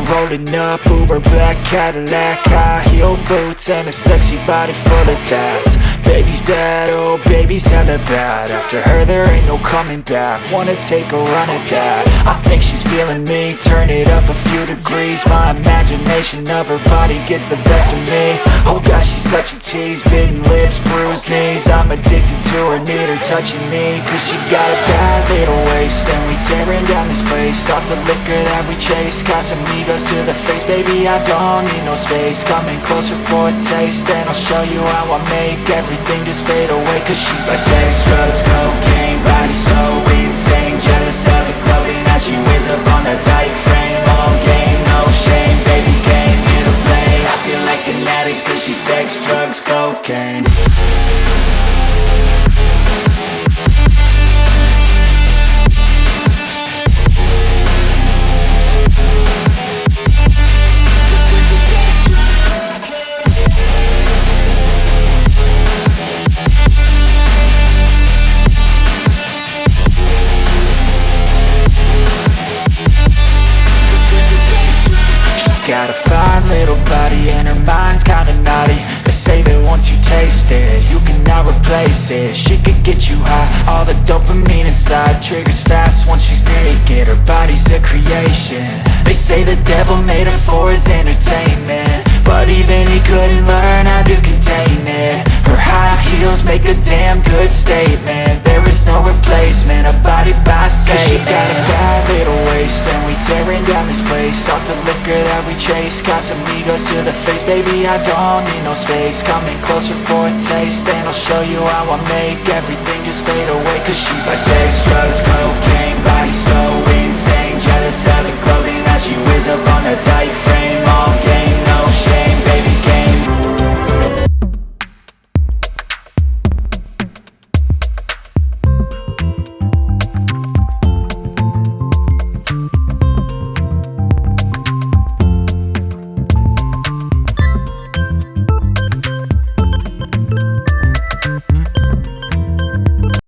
rolling up, Uber black Cadillac, high heel boots and a sexy body full of tats. Baby's bad, oh baby's hella bad. After her there ain't no coming back. Wanna take a run at that. I think she's feeling me, turn it up a few degrees. My imagination of her body gets the best of me. Oh gosh, she's such a tease, bitten lips, bruised knees. I'm addicted to her, need her touching me, cause she got a bad little waist. And we tearing down this place, off the liquor that we chase. Got some egos to the face, baby I don't need no space. Coming closer for a taste, and I'll show you how I make everything just fade away. Cause she's like sex, drugs, cocaine, body so insane. Jealous of the clothing that she wears up on that tight frame. All game, no shame, baby came here to play. I feel like an addict cause she's sex, drugs, cocaine. Got a fine little body and her mind's kinda naughty. They say that once you taste it, you cannot replace it. She could get you high, all the dopamine inside triggers fast once she's naked. Her body's a creation. They say the devil made her for his entertainment, but even he couldn't learn how to contain it. Her high heels make a damn good statement. There is no replacement, a body by Satan. Cause she got a bad little waist, and we tearing down this place, off the liquor that we chase. Got some egos to the face, baby I don't need no space. Coming closer for a taste, and I'll show you how I make everything just fade away. Cause she's like sex, drugs, cocaine, body so insane. Jealous of the clothing that she wears up on her tight